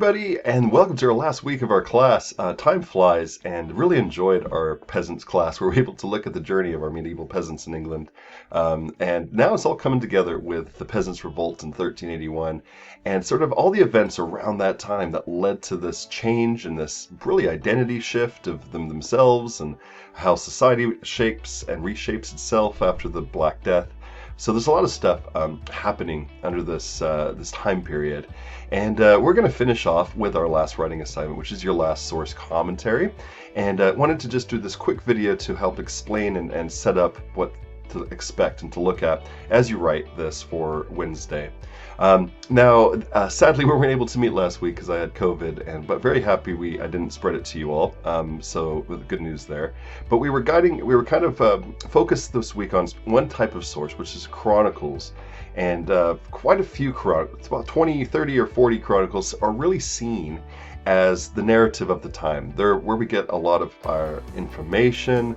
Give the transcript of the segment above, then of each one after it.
everybody, and welcome to our last week of our class. Time flies, and really enjoyed our peasants class. We were able to look at the journey of our medieval peasants in England. And now it's all coming together with the Peasants Revolt in 1381, and sort of all the events around that time that led to this change and this really identity shift of themselves, and how society shapes and reshapes itself after the Black Death. So there's a lot of stuff happening under this time period, and we're going to finish off with our last writing assignment, which is your last source commentary. And I wanted to just do this quick video to help explain and set up what to expect and to look at as you write this for Wednesday. Sadly, we weren't able to meet last week because I had COVID, but very happy I didn't spread it to you all. So with good news there. But we were kind of focused this week on one type of source, which is chronicles. And quite a few chronicles, about 20, 30, or 40 chronicles are really seen as the narrative of the time. They're where we get a lot of our information.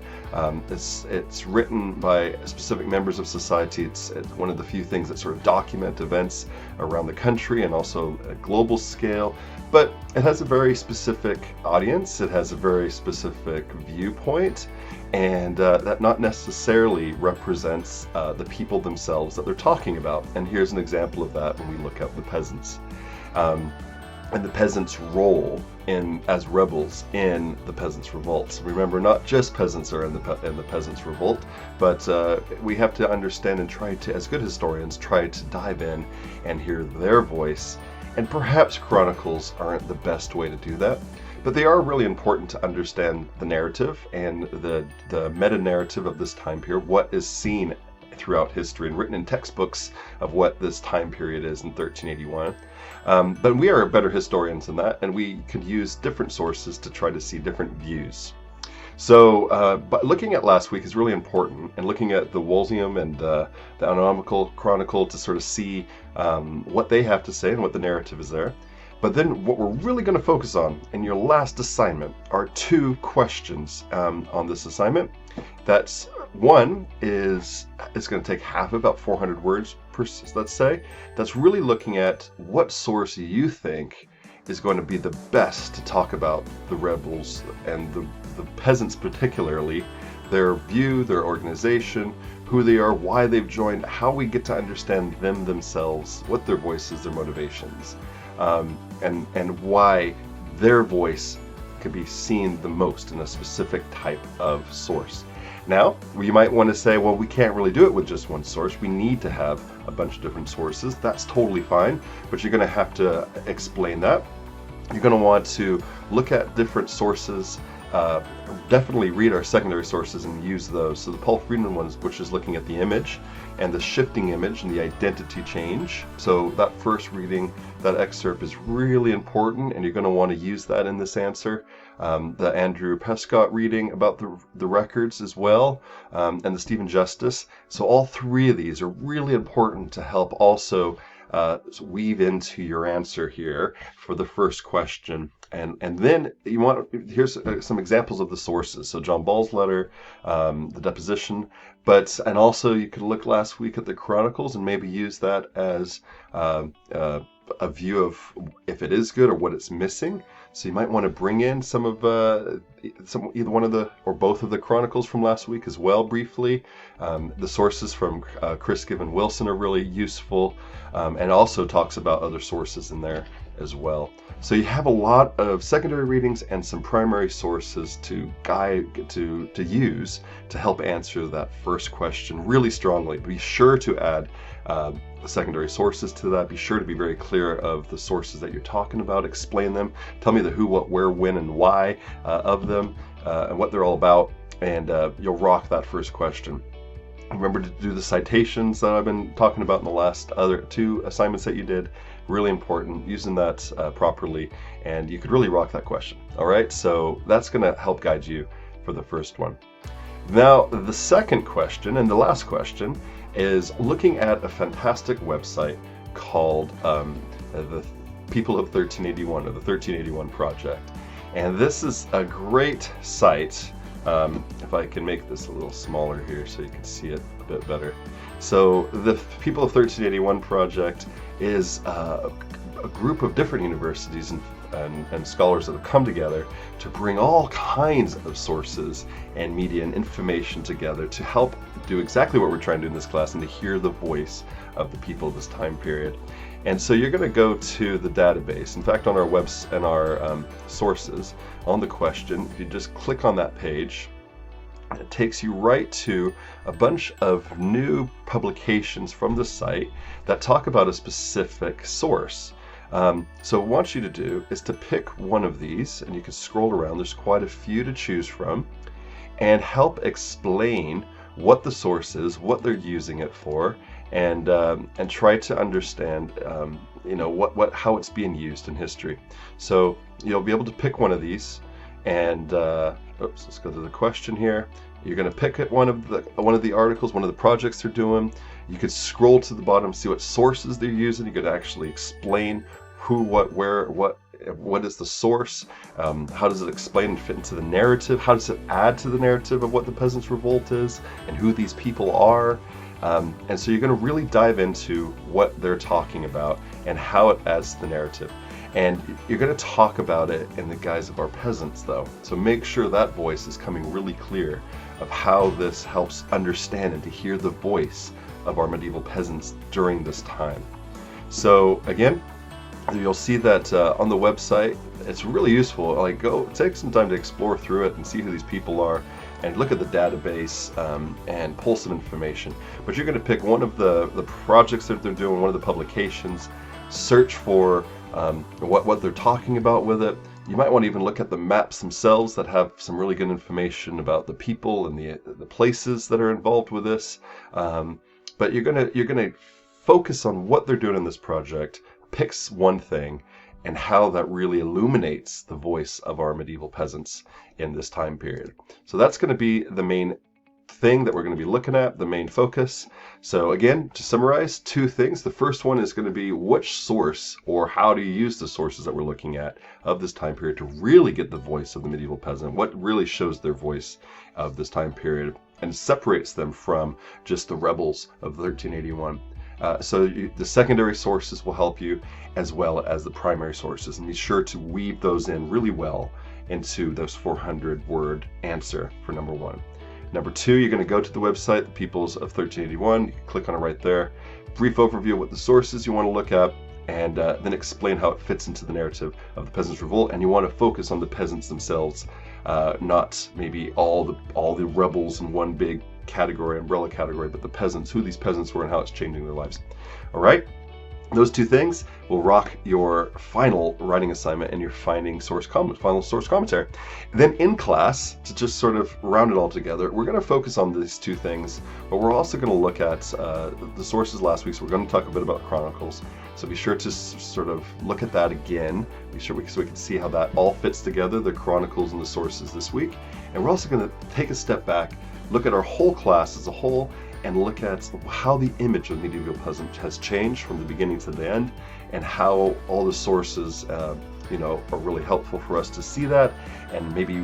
It's written by specific members of society. It's one of the few things that sort of document events around the country and also at global scale. But it has a very specific audience. It has a very specific viewpoint, and that not necessarily represents the people themselves that they're talking about. And here's an example of that when we look at the peasants. And the peasants' role as rebels in the Peasants' Revolt. Remember, not just peasants are in the Peasants' Revolt, but we have to understand and try to, as good historians, try to dive in and hear their voice. And perhaps chronicles aren't the best way to do that, but they are really important to understand the narrative and the meta-narrative of this time period, what is seen throughout history and written in textbooks of what this time period is in 1381. But we are better historians than that, and we could use different sources to try to see different views. So but looking at last week is really important, and looking at the Wolseyum and the Anonymous Chronicle to sort of see what they have to say and what the narrative is there. But then what we're really going to focus on in your last assignment are two questions on this assignment. That's one is it's going to take half, about 400 words per, let's say. That's really looking at what source you think is going to be the best to talk about the rebels and the peasants, particularly their view, their organization, who they are, why they've joined, how we get to understand them themselves, what their voices, their motivations, and why their voice can be seen the most in a specific type of source. Now, you might want to say, well, we can't really do it with just one source. We need to have a bunch of different sources. That's totally fine, but you're going to have to explain that. You're going to want to look at different sources. Definitely read our secondary sources and use those. So the Paul Friedman ones, which is looking at the image and the shifting image and the identity change. So that first reading, that excerpt is really important, and you're going to want to use that in this answer. The Andrew Prescott reading about the records as well, and the Stephen Justice. So all three of these are really important to help also weave into your answer here for the first question. And then here's some examples of the sources. So John Ball's letter, the deposition, and also you could look last week at the Chronicles and maybe use that as a view of if it is good or what it's missing. So you might want to bring in some of either one of or both of the Chronicles from last week as well, briefly. The sources from Chris Given Wilson are really useful, and also talks about other sources in there as well. So you have a lot of secondary readings and some primary sources to use to help answer that first question really strongly. Be sure to add secondary sources to that. Be sure to be very clear of the sources that you're talking about. Explain them. Tell me the who, what, where, when, and why of them, and what they're all about, and you'll rock that first question. Remember to do the citations that I've been talking about in the last other two assignments that you did. Really important, using that properly, and you could really rock that question. All right, so that's going to help guide you for the first one. Now, the second question and the last question is looking at a fantastic website called the People of 1381, or the 1381 Project. And this is a great site. If I can make this a little smaller here so you can see it a bit better. So the People of 1381 Project is a group of different universities and scholars that have come together to bring all kinds of sources and media and information together to help do exactly what we're trying to do in this class, and to hear the voice of the people of this time period. And so you're going to go to the database. In fact, on our and our sources, on the question, if you just click on that page, it takes you right to a bunch of new publications from the site that talk about a specific source. So what I want you to do is to pick one of these, and you can scroll around. There's quite a few to choose from, and help explain what the source is, what they're using it for, and try to understand how it's being used in history. So you'll be able to pick one of these, and let's go to the question here. You're going to pick one of the articles, one of the projects they're doing. You could scroll to the bottom, see what sources they're using. You could actually explain who, what, where, what is the source, how does it explain and fit into the narrative, how does it add to the narrative of what the Peasants Revolt is and who these people are. And so you're going to really dive into what they're talking about and how it adds to the narrative. And you're going to talk about it in the guise of our peasants, though. So make sure that voice is coming really clear of how this helps understand and to hear the voice of our medieval peasants during this time. So again, you'll see that on the website, it's really useful. Like, go take some time to explore through it and see who these people are, and look at the database and pull some information. But you're going to pick one of the projects that they're doing, one of the publications, search for what they're talking about with it. You might want to even look at the maps themselves that have some really good information about the people and the places that are involved with this. But you're gonna focus on what they're doing in this project, picks one thing, and how that really illuminates the voice of our medieval peasants in this time period. So that's going to be the main thing that we're going to be looking at, the main focus. So again, to summarize, two things. The first one is going to be which source, or how do you use the sources that we're looking at of this time period to really get the voice of the medieval peasant, what really shows their voice of this time period and separates them from just the rebels of 1381. So the secondary sources will help you, as well as the primary sources, and be sure to weave those in really well into those 400-word answer for number one. Number two, you're going to go to the website, the Peoples of 1381. You can click on it right there. Brief overview of what the sources you want to look at, and then explain how it fits into the narrative of the Peasants Revolt. And you want to focus on the peasants themselves, not maybe all the rebels in one big category, umbrella category, but the peasants, who these peasants were and how it's changing their lives. All right. Those two things will rock your final writing assignment and your final source commentary. Then in class, to just sort of round it all together, we're going to focus on these two things, but we're also going to look at the sources last week. So we're going to talk a bit about chronicles. So be sure to sort of look at that again. Be sure so we can see how that all fits together, the chronicles and the sources this week. And we're also going to take a step back, look at our whole class as a whole, and look at how the image of the medieval peasant has changed from the beginning to the end, and how all the sources are really helpful for us to see that, and maybe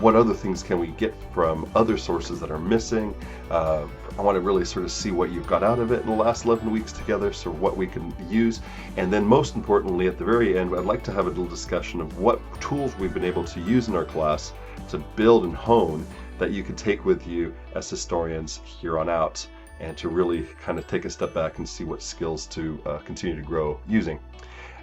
what other things can we get from other sources that are missing. I want to really sort of see what you've got out of it in the last 11 weeks together, so what we can use. And then most importantly, at the very end, I'd like to have a little discussion of what tools we've been able to use in our class to build and hone that you can take with you as historians here on out, and to really kind of take a step back and see what skills to continue to grow using,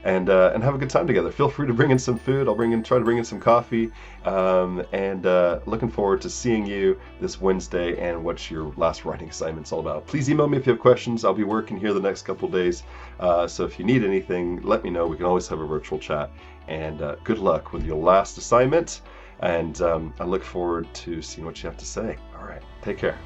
and have a good time together. Feel free to bring in some food. I'll try to bring in some coffee, and looking forward to seeing you this Wednesday and what your last writing assignment's all about. Please email me if you have questions. I'll be working here the next couple days, so if you need anything, let me know. We can always have a virtual chat, and good luck with your last assignment. And I look forward to seeing what you have to say. All right, take care.